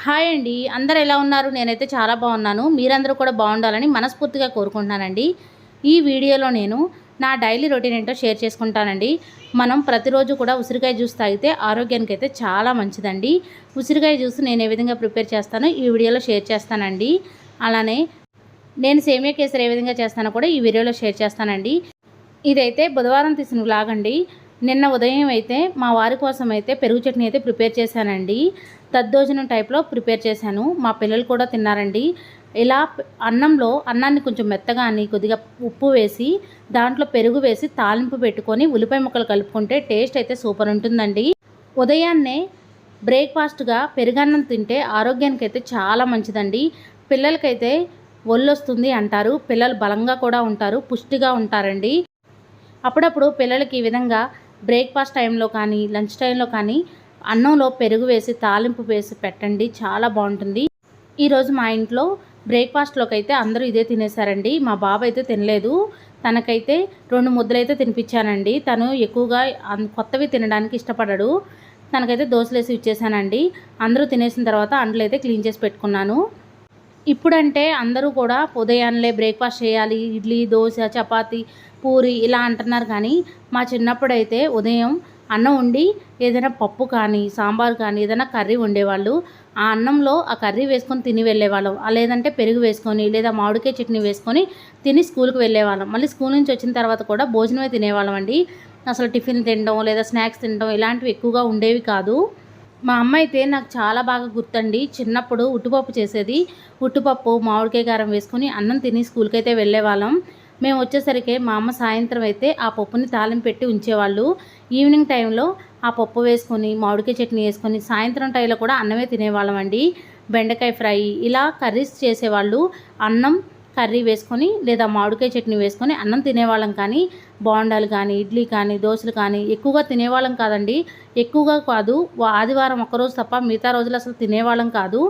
Hi అండి. అందరూ ఎలా ఉన్నారు? నేనైతే చాలా బాగున్నాను. మీరందరూ కూడా బాగుండాలని మనస్ఫూర్తిగా కోరుకుంటున్నానండి. ఈ వీడియోలో నేను నా డైలీ రొటీన్ ఏంటో షేర్ చేసుకుంటానండి. మనం ప్రతిరోజు కూడా ఉసిరికాయ జ్యూస్ తాగితే ఆరోగ్యానికి అయితే చాలా మంచిదండి. ఉసిరికాయ జ్యూస్ నేను ఏ విధంగా ప్రిపేర్ చేస్తానో ఈ వీడియోలో షేర్ చేస్తానండి. అలానే నేను సేమియా కేసరి ఏ విధంగా చేస్తానో కూడా ఈ వీడియోలో షేర్ చేస్తానండి. ఇదైతే బుధవారం తీసిన వ్లాగ్ అండి. నిన్న ఉదయం అయితే మా వారి కోసం అయితే పెరుగు చట్నీ అయితే ప్రిపేర్ చేశానండి. దద్దోజనం టైప్లో ప్రిపేర్ చేశాను. మా పిల్లలు కూడా తిన్నారండి. ఇలా అన్నాన్ని కొంచెం మెత్తగా అని కొద్దిగా ఉప్పు వేసి దాంట్లో పెరుగు వేసి తాలింపు పెట్టుకొని ఉల్లిపాయ ముక్కలు కలుపుకుంటే టేస్ట్ అయితే సూపర్ ఉంటుందండి. ఉదయాన్నే బ్రేక్ఫాస్ట్గా పెరుగన్నం తింటే ఆరోగ్యానికి అయితే చాలా మంచిదండి. పిల్లలకైతే ఒళ్ళొస్తుంది అంటారు. పిల్లలు బలంగా కూడా ఉంటారు, పుష్టిగా ఉంటారండి. అప్పుడప్పుడు పిల్లలకి ఈ విధంగా బ్రేక్ఫాస్ట్ టైంలో కానీ లంచ్ టైంలో కానీ అన్నంలో పెరుగు వేసి తాలింపు వేసి పెట్టండి, చాలా బాగుంటుంది. ఈరోజు మా ఇంట్లో బ్రేక్ఫాస్ట్లోకి అయితే అందరూ ఇదే తినేశారండి. మా బాబు అయితే తినలేదు. తనకైతే 2 ముద్దలైతే తినిపించానండి. తను ఎక్కువగా కొత్తవి తినడానికి ఇష్టపడడు. తనకైతే దోశలేసి ఇచ్చేసానండి. అందరూ తినేసిన తర్వాత అంట్లయితే క్లీన్ చేసి పెట్టుకున్నాను. ఇప్పుడంటే అందరూ కూడా ఉదయాన్నే బ్రేక్ఫాస్ట్ చేయాలి, ఇడ్లీ, దోశ, చపాతీ, పూరి ఇలా అంటున్నారు. కానీ మా చిన్నప్పుడైతే ఉదయం అన్నం వండి ఏదైనా పప్పు కానీ సాంబార్ కానీ ఏదైనా కర్రీ వండేవాళ్ళు. ఆ అన్నంలో ఆ కర్రీ వేసుకొని తిని వెళ్ళేవాళ్ళం. లేదంటే పెరుగు వేసుకొని లేదా మామిడికాయ చట్నీ వేసుకొని తిని స్కూల్కి వెళ్ళేవాళ్ళం. మళ్ళీ స్కూల్ నుంచి వచ్చిన తర్వాత కూడా భోజనమే తినేవాళ్ళం అండి. అసలు టిఫిన్ తినడం లేదా స్నాక్స్ తినడం ఇలాంటివి ఎక్కువగా ఉండేవి కాదు. మా అమ్మ అయితే నాకు చాలా బాగా గుర్తండి. చిన్నప్పుడు ఉట్టుపప్పు చేసేది. ఉట్టుపప్పు మామిడికాయ కారం వేసుకొని అన్నం తిని స్కూల్కి అయితే వెళ్ళేవాళ్ళం. మేము వచ్చేసరికి మా అమ్మ సాయంత్రం అయితే ఆ పప్పుని తాలింపు పెట్టి ఉంచేవాళ్ళు. ఈవినింగ్ టైంలో ఆ పప్పు వేసుకొని మామిడికాయ చట్నీ వేసుకొని సాయంత్రం టైంలో కూడా అన్నమే తినేవాళ్ళం అండి. బెండకాయ ఫ్రై ఇలా కర్రీస్ చేసేవాళ్ళు. అన్నం కర్రీ వేసుకొని లేదా మామిడికాయ చట్నీ వేసుకొని అన్నం తినేవాళ్ళం. కానీ బోండాలు కానీ ఇడ్లీ కానీ దోశలు కానీ ఎక్కువగా తినేవాళ్ళం కాదండి. ఎక్కువగా కాదు, ఆదివారం ఒక్కరోజు తప్ప మిగతా రోజులు అసలు తినేవాళ్ళం కాదు.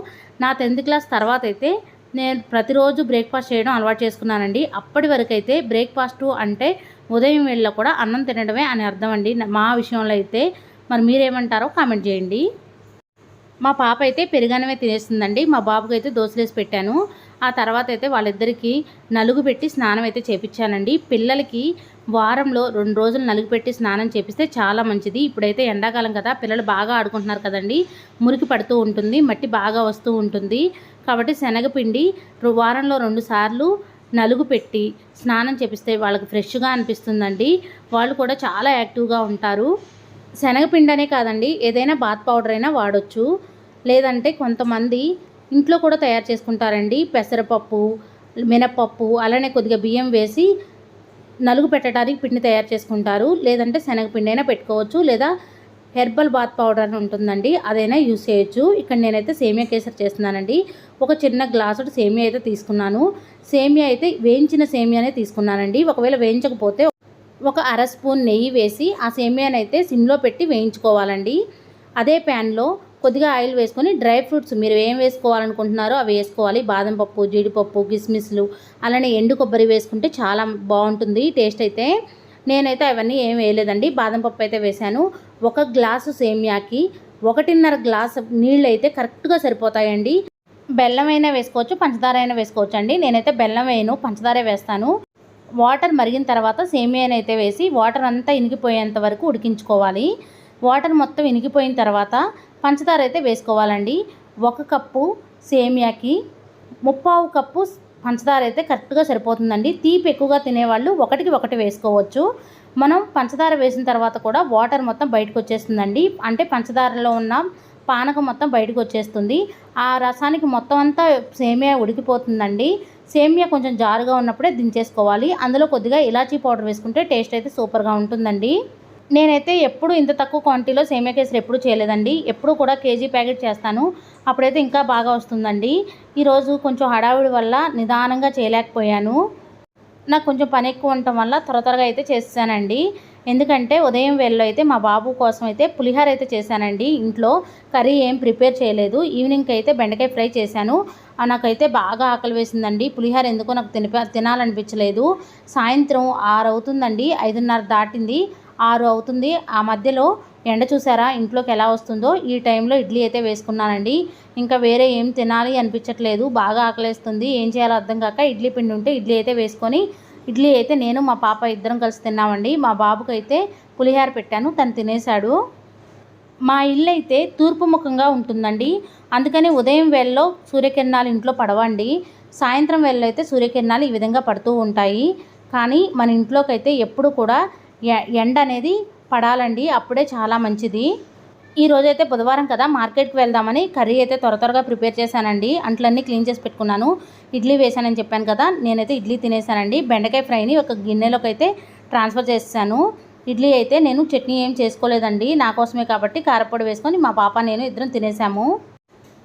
నా 10th క్లాస్ తర్వాత అయితే నేను ప్రతిరోజు బ్రేక్ఫాస్ట్ చేయడం అలవాటు చేసుకున్నానండి. అప్పటి వరకు అయితే బ్రేక్ఫాస్టు అంటే ఉదయం వేళ కూడా అన్నం తినడమే అని అర్థం అండి మా విషయంలో అయితే. మరి మీరేమంటారో కామెంట్ చేయండి. మా పాప అయితే పెరుగన్నమే తినేస్తుందండి. మా బాబుకి అయితే దోశలేసి పెట్టాను. ఆ తర్వాత అయితే వాళ్ళిద్దరికీ నలుగు పెట్టి స్నానం అయితే చేపించానండి. పిల్లలకి వారంలో 2 రోజులు నలుగు పెట్టి స్నానం చేపిస్తే చాలా మంచిది. ఇప్పుడైతే ఎండాకాలం కదా, పిల్లలు బాగా ఆడుకుంటున్నారు కదండి. మురికి పడుతూ ఉంటుంది, మట్టి బాగా వస్తూ ఉంటుంది. కాబట్టి శనగపిండి వారంలో 2 సార్లు నలుగు పెట్టి స్నానం చేపిస్తే వాళ్ళకి ఫ్రెష్గా అనిపిస్తుందండి. వాళ్ళు కూడా చాలా యాక్టివ్గా ఉంటారు. శనగపిండి అనే కాదండి, ఏదైనా బాత్ పౌడర్ అయినా వాడొచ్చు. లేదంటే కొంతమంది ఇంట్లో కూడా తయారు చేసుకుంటారండి. పెసరపప్పు, మినపప్పు అలానే కొద్దిగా బియ్యం వేసి నలుగు పెట్టడానికి పిండి తయారు చేసుకుంటారు. లేదంటే శనగపిండి అయినా పెట్టుకోవచ్చు, లేదా హెర్బల్ బాత్ పౌడర్ అని ఉంటుందండి, అదైనా యూజ్ చేయొచ్చు. ఇక్కడ నేనైతే సేమియా కేసరి చేస్తున్నానండి. ఒక చిన్న గ్లాసుడు సేమియా అయితే తీసుకున్నాను. సేమియా అయితే వేయించిన సేమియానే తీసుకున్నానండి. ఒకవేళ వేయించకపోతే ఒక అర స్పూన్ నెయ్యి వేసి ఆ సేమియానైతే సిమ్లో పెట్టి వేయించుకోవాలండి. అదే ప్యాన్లో కొద్దిగా ఆయిల్ వేసుకొని డ్రై ఫ్రూట్స్ మీరు ఏం వేసుకోవాలనుకుంటున్నారో అవి వేసుకోవాలి. బాదం పప్పు, జీడిపప్పు, కిస్మిస్లు అలానే ఎండు కొబ్బరి వేసుకుంటే చాలా బాగుంటుంది టేస్ట్ అయితే. నేనైతే అవన్నీ ఏం వేయలేదండి, బాదం పప్పు అయితే వేశాను. 1 గ్లాసు సేమియాకి 1.5 గ్లాసు నీళ్ళు అయితే కరెక్ట్గా సరిపోతాయండి. బెల్లం అయినా వేసుకోవచ్చు, పంచదార అయినా వేసుకోవచ్చు అండి. నేనైతే బెల్లం వేయను, పంచదారే వేస్తాను. వాటర్ మరిగిన తర్వాత సేమియాని అయితే వేసి వాటర్ అంతా ఇనికిపోయేంత వరకు ఉడికించుకోవాలి. వాటర్ మొత్తం ఇనికిపోయిన తర్వాత పంచదార అయితే వేసుకోవాలండి. 1 కప్పు సేమియాకి 3/4 కప్పు పంచదార అయితే కరెక్ట్గా సరిపోతుందండి. తీపి ఎక్కువగా తినేవాళ్ళు 1కి 1 వేసుకోవచ్చు. మనం పంచదార వేసిన తర్వాత కూడా వాటర్ మొత్తం బయటకు వచ్చేస్తుందండి. అంటే పంచదారలో ఉన్న పానకం మొత్తం బయటకు వచ్చేస్తుంది. ఆ రసానికి మొత్తం అంతా సేమియా ఉడికిపోతుందండి. సేమియా కొంచెం జారుగా ఉన్నప్పుడే దించేసుకోవాలి. అందులో కొద్దిగా ఇలాచీ పౌడర్ వేసుకుంటే టేస్ట్ అయితే సూపర్గా ఉంటుందండి. నేనైతే ఎప్పుడు ఇంత తక్కువ క్వాంటిటీలో సేమియా కేసరి ఎప్పుడు చేయలేదండి. ఎప్పుడు కూడా కేజీ ప్యాకెట్ చేస్తాను, అప్పుడైతే ఇంకా బాగా వస్తుందండి. ఈరోజు కొంచెం హడావిడి వల్ల నిదానంగా చేయలేకపోయాను. నాకు కొంచెం పని ఎక్కువ ఉండటం వల్ల త్వరగా అయితే చేసేసానండి. ఎందుకంటే ఉదయం వేళలో అయితే మా బాబు కోసం అయితే పులిహోర అయితే చేశానండి. ఇంట్లో కర్రీ ఏం ప్రిపేర్ చేయలేదు. ఈవినింగ్కి అయితే బెండకాయ ఫ్రై చేశాను. నాకైతే బాగా ఆకలి వేసిందండి. పులిహోర ఎందుకో నాకు తినాలనిపించలేదు. సాయంత్రం 6 అవుతుందండి, 5:30 దాటింది, 6 అవుతుంది. ఆ మధ్యలో ఎండ చూసారా ఇంట్లోకి ఎలా వస్తుందో. ఈ టైంలో ఇడ్లీ అయితే వేసుకున్నానండి. ఇంకా వేరే ఏం తినాలి అనిపించట్లేదు, బాగా ఆకలేస్తుంది. ఏం చేయాలో అర్థం కాక ఇడ్లీ పిండి ఉంటే ఇడ్లీ అయితే వేసుకొని ఇడ్లీ అయితే నేను మా పాప ఇద్దరం కలిసి తిన్నామండి. మా బాబుకి అయితే పులిహార పెట్టాను, తను తినేశాడు. మా ఇల్లు అయితే తూర్పు ముఖంగా ఉంటుందండి. అందుకని ఉదయం వేళలో సూర్యకిరణాలు ఇంట్లో పడవండి. సాయంత్రం వేళలో అయితే సూర్యకిరణాలు ఈ విధంగా పడుతూ ఉంటాయి. కానీ మన ఇంట్లోకి అయితే ఎప్పుడు కూడా ఎండ అనేది పడాలండి, అప్పుడే చాలా మంచిది. ఈరోజైతే బుధవారం కదా, మార్కెట్కి వెళ్దామని కర్రీ అయితే త్వరగా ప్రిపేర్ చేశానండి. అంట్లన్నీ క్లీన్ చేసి పెట్టుకున్నాను. ఇడ్లీ వేసానని చెప్పాను కదా, నేనైతే ఇడ్లీ తినేసానండి. బెండకాయ ఫ్రైని ఒక గిన్నెలోకి అయితే ట్రాన్స్ఫర్ చేసాను. ఇడ్లీ అయితే నేను చట్నీ ఏం చేసుకోలేదండి, నా కోసమే కాబట్టి కారపొడి వేసుకొని మా పాప నేను ఇద్దరం తినేసాము.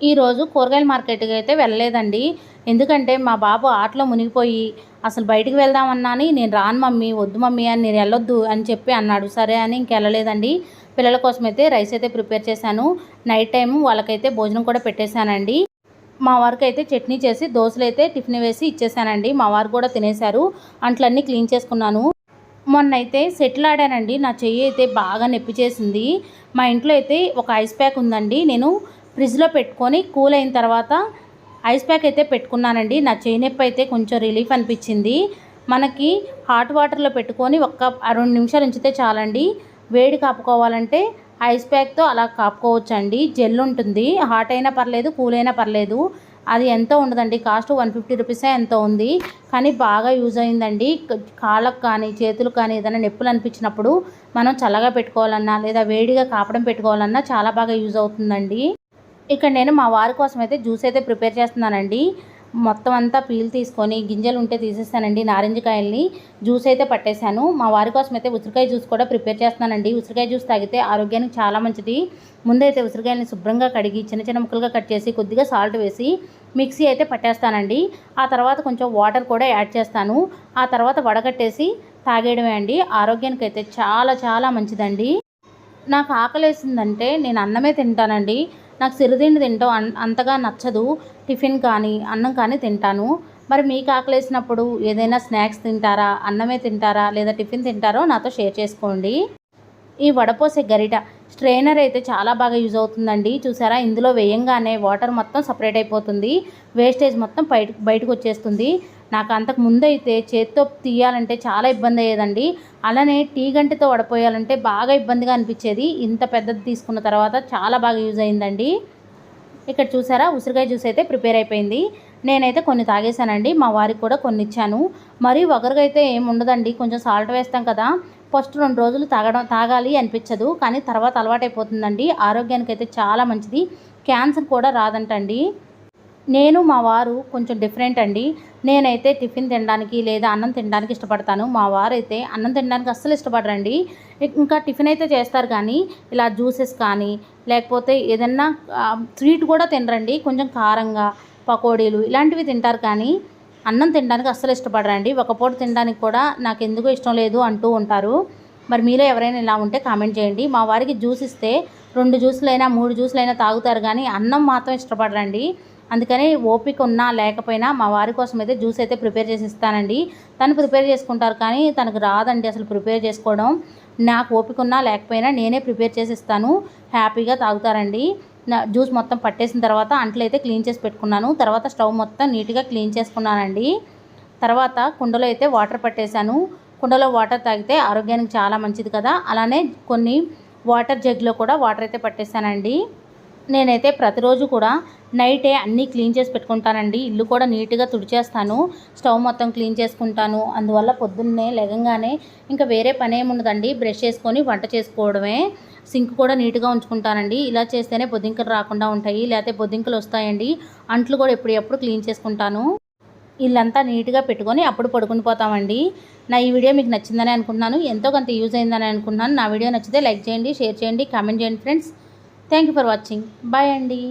ఈరోజు కూరగాయల మార్కెట్కి అయితే వెళ్ళలేదండి. ఎందుకంటే మా బాబు ఆటలో మునిగిపోయి అసలు బయటికి వెళ్దామన్నాని, నేను రాను మమ్మీ, వద్దు మమ్మీ అని, నేను వెళ్ళొద్దు అని చెప్పి అన్నాడు. సరే అని ఇంకెళ్ళలేదండి. పిల్లల కోసం అయితే రైస్ అయితే ప్రిపేర్ చేశాను. నైట్ టైం వాళ్ళకైతే భోజనం కూడా పెట్టేశానండి. మా వారికి అయితే చట్నీ చేసి దోశలు అయితే టిఫిన్ వేసి ఇచ్చేసానండి. మా వారు కూడా తినేశారు. అంట్లన్నీ క్లీన్ చేసుకున్నాను. మొన్నైతే సెటిల్ ఆడానండి. నా చెయ్యి అయితే బాగా నొప్పి చేసింది. మా ఇంట్లో అయితే ఒక ఐస్ ప్యాక్ ఉందండి. నేను ఫ్రిడ్జ్లో పెట్టుకొని కూల్ అయిన తర్వాత ఐస్ ప్యాక్ అయితే పెట్టుకున్నానండి. నా చెయ్యి నొప్పి అయితే కొంచెం రిలీఫ్ అనిపించింది. మనకి హాట్ వాటర్లో పెట్టుకొని 2 నిమిషాలు ఉంచితే చాలండి. వేడి కాపుకోవాలంటే ఐస్ ప్యాక్తో అలా కాపుకోవచ్చండి. జెల్ ఉంటుంది, హాట్ అయినా పర్లేదు, కూల్ అయినా పర్లేదు. అది ఎంతో ఉండదండి, కాస్ట్ 150 రూపీసే ఎంతో ఉంది. కానీ బాగా యూజ్ అయిందండి. కాళ్ళకు కానీ చేతులకు కానీ ఏదైనా నొప్పులు అనిపించినప్పుడు మనం చల్లగా పెట్టుకోవాలన్నా లేదా వేడిగా కాపడం పెట్టుకోవాలన్నా చాలా బాగా యూజ్ అవుతుందండి. ఇక్కడ నేను మా వారి కోసం అయితే జ్యూస్ అయితే ప్రిపేర్ చేస్తున్నానండి. మొత్తం అంతా పీల్ తీసుకొని గింజలు ఉంటే తీసేస్తానండి. నారింజకాయల్ని జ్యూస్ అయితే పట్టేశాను. మా వారి కోసం అయితే ఉసిరికాయ జ్యూస్ కూడా ప్రిపేర్ చేస్తున్నానండి. ఉసిరికాయ జ్యూస్ తాగితే ఆరోగ్యానికి చాలా మంచిది. ముందైతే ఉసిరికాయలని శుభ్రంగా కడిగి చిన్న చిన్న ముక్కలుగా కట్ చేసి కొద్దిగా సాల్ట్ వేసి మిక్సీ అయితే పట్టేస్తానండి. ఆ తర్వాత కొంచెం వాటర్ కూడా యాడ్ చేస్తాను. ఆ తర్వాత వడగట్టేసి తాగేయడమే అండి. ఆరోగ్యానికి అయితే చాలా చాలా మంచిదండి. నాకు ఆకలేసిందంటే నేను అన్నమే తింటానండి. నాకు సిరుతిండి తింటాం అంతగా నచ్చదు. టిఫిన్ కానీ అన్నం కానీ తింటాను. మరి మీకు ఆకలేసినప్పుడు ఏదైనా స్నాక్స్ తింటారా, అన్నమే తింటారా, లేదా టిఫిన్ తింటారో నాతో షేర్ చేసుకోండి. ఈ వడపోసే గరిట స్ట్రెయినర్ అయితే చాలా బాగా యూజ్ అవుతుందండి. చూసారా, ఇందులో వేయంగానే వాటర్ మొత్తం సపరేట్ అయిపోతుంది, వేస్టేజ్ మొత్తం బయటకు వచ్చేస్తుంది. నాకు అంతకు ముందు అయితే చేతితో తీయాలంటే చాలా ఇబ్బంది అయ్యేదండి. అలానే టీ గంటతో వడపోయాలంటే బాగా ఇబ్బందిగా అనిపించేది. ఇంత పెద్దది తీసుకున్న తర్వాత చాలా బాగా యూజ్ అయిందండి. ఇక్కడ చూసారా, ఉసిరికాయ జ్యూస్ అయితే ప్రిపేర్ అయిపోయింది. నేనైతే కొన్ని తాగేశానండి. మా వారికి కూడా కొన్ని ఇచ్చాను. మరీ ఒకరికి అయితే ఏమి ఉండదండి, కొంచెం సాల్ట్ వేస్తాం కదా, ఫస్ట్ 2 రోజులు తాగాలి అనిపించదు, కానీ తర్వాత అలవాటైపోతుందండి. ఆరోగ్యానికి అయితే చాలా మంచిది. క్యాన్సర్ కూడా రాదంటండి. నేను మా వారు కొంచెం డిఫరెంట్ అండి. నేనైతే టిఫిన్ తినడానికి లేదా అన్నం తినడానికి ఇష్టపడతాను. మా వారైతే అన్నం తినడానికి అస్సలు ఇష్టపడరండి. ఇంకా టిఫిన్ అయితే చేస్తారు కానీ ఇలా జ్యూసెస్ కానీ లేకపోతే ఏదన్నా స్వీట్ కూడా తినరండి. కొంచెం కారంగా పకోడీలు ఇలాంటివి తింటారు కానీ అన్నం తినడానికి అస్సలు ఇష్టపడరండి. ఒక పూట తినడానికి కూడా నాకు ఎందుకో ఇష్టం లేదు అంటూ ఉంటారు. మరి మీలో ఎవరైనా ఇలా ఉంటే కామెంట్ చేయండి. మా వారికి జ్యూస్ ఇస్తే 2 జ్యూసులైనా 3 జ్యూసులైనా తాగుతారు కానీ అన్నం మాత్రం ఇష్టపడరండి. అందుకని ఓపిక ఉన్నా లేకపోయినా మా వారి కోసం అయితే జ్యూస్ అయితే ప్రిపేర్ చేసి ఇస్తానండి. తను ప్రిపేర్ చేసుకుంటారు కానీ తనకు రాదండి అసలు ప్రిపేర్ చేసుకోవడం. నాకు ఓపిక ఉన్నా లేకపోయినా నేనే ప్రిపేర్ చేసి ఇస్తాను. హ్యాపీగా తాగుతారండి. జ్యూస్ మొత్తం పట్టేసిన తర్వాత అంట్లు అయితే క్లీన్ చేసి పెట్టుకున్నాను. తర్వాత స్టవ్ మొత్తం నీట్గా క్లీన్ చేసుకున్నానండి. తర్వాత కుండలో అయితే వాటర్ పట్టేశాను. కుండలో వాటర్ తాగితే ఆరోగ్యానికి చాలా మంచిది కదా. అలానే కొన్ని వాటర్ జగ్లో కూడా వాటర్ అయితే పట్టేశానండి. నేనైతే ప్రతిరోజు కూడా నైటే అన్నీ క్లీన్ చేసి పెట్టుకుంటానండి. ఇల్లు కూడా నీట్గా తుడిచేస్తాను, స్టవ్ మొత్తం క్లీన్ చేసుకుంటాను. అందువల్ల పొద్దున్నే లెగంగానే ఇంకా వేరే పని ఏముండదండి, బ్రష్ చేసుకొని వంట చేసుకోవడమే. సింక్ కూడా నీట్గా ఉంచుకుంటానండి. ఇలా చేస్తేనే బొద్దింకలు రాకుండా ఉంటాయి, లేకపోతే బొద్దింకలు వస్తాయండి. అంట్లు కూడా ఎప్పుడు క్లీన్ చేసుకుంటాను. ఇల్లంతా నీట్గా పెట్టుకొని అప్పుడు పడుకుని పోతామండి. నా ఈ వీడియో మీకు నచ్చిందని అనుకుంటున్నాను, ఎంతో కొంత యూజ్ అయిందని అనుకుంటున్నాను. నా వీడియో నచ్చితే లైక్ చేయండి, షేర్ చేయండి, కామెంట్ చేయండి friends. Thank you for watching. Bye అండి.